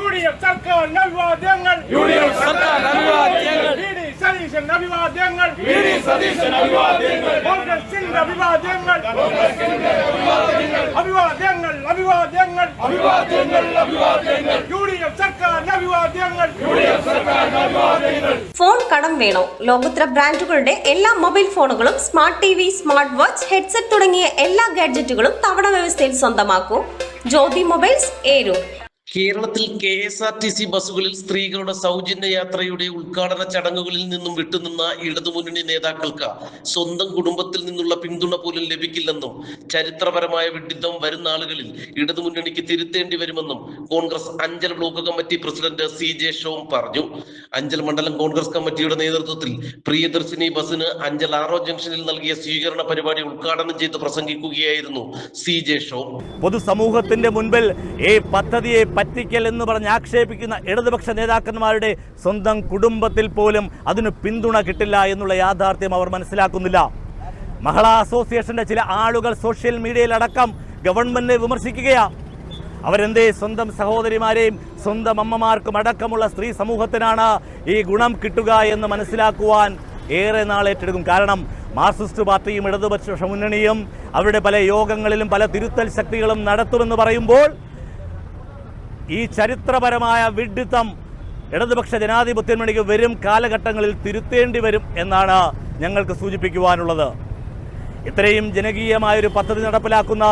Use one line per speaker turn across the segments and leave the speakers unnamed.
UDF സർക്കാർ അഭിവാദ്യങ്ങൾ സതീശൻ അഭിവാദ്യങ്ങൾ കോൺഗ്രസിന്റെ അഭിവാദ്യങ്ങൾ UDF സർക്കാർ അഭിവാദ്യങ്ങൾ.
ഫോൺ കടം വേണോ? ലോകോത്തര ബ്രാൻഡുകളുടെ എല്ലാ മൊബൈൽ ഫോണുകളും smart TV, smart watch, headset തുടങ്ങിയ എല്ലാ ഗാഡ്ജറ്റുകളും തവണ വ്യവസ്ഥയിൽ സ്വന്തമാക്കൂ. ജ്യോതി മൊബൈൽസ്, ഏരൂർ.
കേരളത്തിൽ KSRTC ബസ്സുകളിൽ സ്ത്രീകളുടെ സൗജന്യ യാത്രയുടെ ഉദ്ഘാടന ചടങ്ങുകളിൽ നിന്നും വിട്ടുനിന്ന ഇടതുമുന്നണി നേതാക്കൾക്ക് സ്വന്തം കുടുംബത്തിൽ നിന്നുള്ള പിന്തുണ പോലും ലഭിക്കില്ലെന്നും ചരിത്രപരമായ വിഡിത്തം വരുന്ന ആളുകളിൽ ഇടതുമുന്നണിക്ക് തിരുത്തേണ്ടി വരുമെന്നും Congress Anchal block committee president CJ ഷോം പറഞ്ഞു. അഞ്ചൽ മണ്ഡലം കോൺഗ്രസ് കമ്മിറ്റിയുടെ നേതൃത്വത്തിൽ പ്രിയദർശിനി ബസ്സിന് അഞ്ചൽ ആറോ ജംഗ്ഷനിൽ നൽകിയ സ്വീകരണ പരിപാടി ഉദ്ഘാടനം ചെയ്ത് പ്രസംഗിക്കുകയായിരുന്നു CJ ഷോം.
പൊതുസമൂഹത്തിന്റെ മുൻപിൽ ഈ പദ്ധതിയെ പറ്റിക്കൽ എന്ന് പറഞ്ഞ് ആക്ഷേപിക്കുന്ന ഇടതുപക്ഷ നേതാക്കന്മാരുടെ സ്വന്തം കുടുംബത്തിൽ പോലും അതിന് പിന്തുണ കിട്ടില്ല എന്നുള്ള യാഥാർത്ഥ്യം അവർ മനസ്സിലാക്കുന്നില്ല. മഹിളാ അസോസിയേഷന്റെ ചില ആളുകൾ സോഷ്യൽ മീഡിയയിലടക്കം ഗവൺമെന്റിനെ വിമർശിക്കുകയാണ്. അവരെന്തേ സ്വന്തം സഹോദരിമാരെയും സ്വന്തം അമ്മമാർക്കും അടക്കമുള്ള സ്ത്രീ സമൂഹത്തിനാണ് ഈ ഗുണം കിട്ടുക എന്ന് മനസ്സിലാക്കുവാൻ ഏറെ നാളേറ്റെടുക്കും. കാരണം മാർക്സിസ്റ്റ് പാർട്ടിയും ഇടതുപക്ഷ മുന്നണിയും അവരുടെ പല യോഗങ്ങളിലും പല തിരുത്തൽ ശക്തികളും നടത്തുമെന്ന് പറയുമ്പോൾ ഈ ചരിത്രപരമായ വിഡ്ഢിത്തം ഇടതുപക്ഷ ജനാധിപത്യ മുന്നണിക്ക് വരും കാലഘട്ടങ്ങളിൽ തിരുത്തേണ്ടി വരും എന്നാണ് ഞങ്ങൾക്ക് സൂചിപ്പിക്കുവാനുള്ളത്. ഇത്രയും ജനകീയമായൊരു പദ്ധതി നടപ്പിലാക്കുന്ന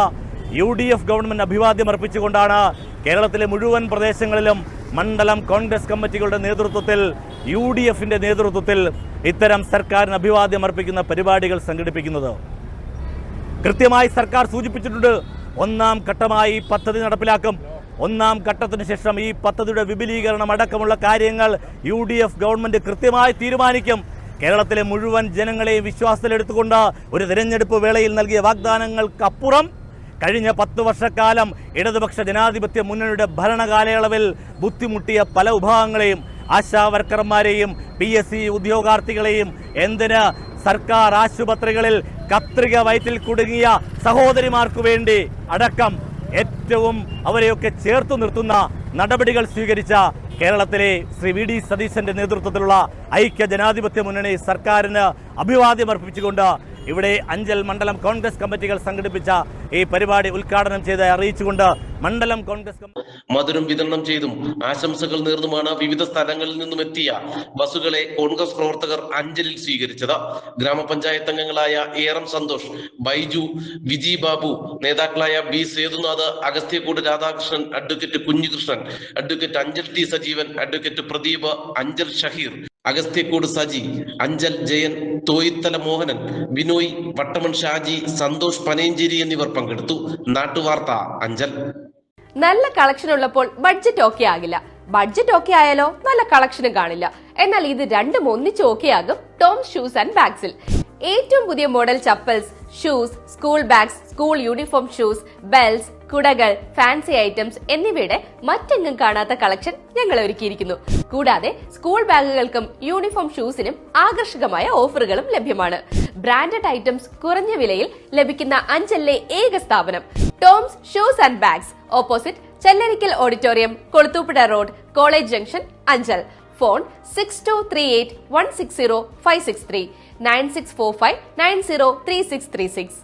UDF ഗവൺമെന്റ് അഭിവാദ്യം അർപ്പിച്ചുകൊണ്ടാണ് കേരളത്തിലെ മുഴുവൻ പ്രദേശങ്ങളിലും മണ്ഡലം കോൺഗ്രസ് കമ്മിറ്റികളുടെ നേതൃത്വത്തിൽ UDFന്റെ നേതൃത്വത്തിൽ ഇത്തരം സർക്കാരിന് അഭിവാദ്യം അർപ്പിക്കുന്ന പരിപാടികൾ സംഘടിപ്പിക്കുന്നത്. കൃത്യമായി സർക്കാർ സൂചിപ്പിച്ചിട്ടുണ്ട്, ഒന്നാം ഘട്ടമായി പദ്ധതി നടപ്പിലാക്കും. ഒന്നാം ഘട്ടത്തിന് ശേഷം ഈ പദ്ധതിയുടെ വിപുലീകരണം അടക്കമുള്ള കാര്യങ്ങൾ UDF ഗവൺമെന്റ് കൃത്യമായി തീരുമാനിക്കും. കേരളത്തിലെ മുഴുവൻ ജനങ്ങളെയും വിശ്വാസത്തിലെടുത്തുകൊണ്ട് ഒരു തിരഞ്ഞെടുപ്പ് വേളയിൽ നൽകിയ വാഗ്ദാനങ്ങൾക്കപ്പുറം കഴിഞ്ഞ 10 വർഷക്കാലം ഇടതുപക്ഷ ജനാധിപത്യ മുന്നണിയുടെ ഭരണകാലയളവിൽ ബുദ്ധിമുട്ടിയ പല വിഭാഗങ്ങളെയും, ആശാവർക്കർമാരെയും PSC ഉദ്യോഗാർത്ഥികളെയും, എന്തിന് സർക്കാർ ആശുപത്രികളിൽ കത്രിക വയറ്റിൽ കുടുങ്ങിയ സഹോദരിമാർക്കു വേണ്ടി അടക്കം ഏറ്റവും അവരെയൊക്കെ ചേർത്തു നിർത്തുന്ന നടപടികൾ സ്വീകരിച്ച കേരളത്തിലെ ശ്രീ VD സതീശന്റെ നേതൃത്വത്തിലുള്ള ഐക്യ ജനാധിപത്യ മുന്നണി സർക്കാരിന് അഭിവാദ്യം അർപ്പിച്ചുകൊണ്ട് ഇവിടെ അഞ്ചൽ മണ്ഡലം കോൺഗ്രസ് കമ്മിറ്റികൾ സംഘടിപ്പിച്ച ഈ പരിപാടി ഉദ്ഘാടനം ചെയ്ത് അറിയിച്ചുകൊണ്ട് മണ്ഡലം കോൺഗ്രസ്
മധുരം വിതരണം ചെയ്തും ആശംസകൾ നേർന്നുമാണ് വിവിധ സ്ഥലങ്ങളിൽ നിന്നും എത്തിയ ബസ്സുകളെ കോൺഗ്രസ് പ്രവർത്തകർ അഞ്ചലിൽ സ്വീകരിച്ചത്. ഗ്രാമപഞ്ചായത്ത് അംഗങ്ങളായ ARM സന്തോഷ്, ബൈജു, വിജി ബാബു, നേതാക്കളായ B Sethunath, Agasthyakode Radhakrishnan, advocate Kunhikrishnan, advocate Anchal T Sajeevan, advocate Pradeep, Anchal Shaheer, Agasthyakode Saji, Anchal Jayan, Thoyithala Mohanan, Binoy, Vattamon Shaji, Santhosh Panayancheri എന്നിവർ പങ്കെടുത്തു. നാട്ടുവാർത്ത അഞ്ചൽ.
നല്ല കളക്ഷൻ ഉള്ളപ്പോൾ ബഡ്ജറ്റ് ഓക്കെ ആകില്ല. ബഡ്ജറ്റ് ഓക്കെ ആയാലോ നല്ല കളക്ഷനും കാണില്ല. എന്നാൽ ഇത് രണ്ടും ഒന്നിച്ച് ഓക്കെ ആകും ടോംസ് ഷൂസ് ആൻഡ് ബാഗ്സിൽ. ഏറ്റവും പുതിയ model chappals, shoes, school bags, school uniform shoes, belts, കുടകൾ, ഫാൻസി ഐറ്റംസ് എന്നിവയുടെ മറ്റെങ്ങും കാണാത്ത കളക്ഷൻ ഞങ്ങൾ ഒരുക്കിയിരിക്കുന്നു. കൂടാതെ സ്കൂൾ ബാഗുകൾക്കും യൂണിഫോം ഷൂസിനും ആകർഷകമായ ഓഫറുകളും ലഭ്യമാണ്. ബ്രാൻഡഡ് ഐറ്റംസ് കുറഞ്ഞ വിലയിൽ ലഭിക്കുന്ന അഞ്ചലിലെ ഏക സ്ഥാപനം Toms shoes and bags, opposite Chellarikkal auditorium, Kulathupuzha road, college junction, Anchal. Phone 6238160563 9645903636.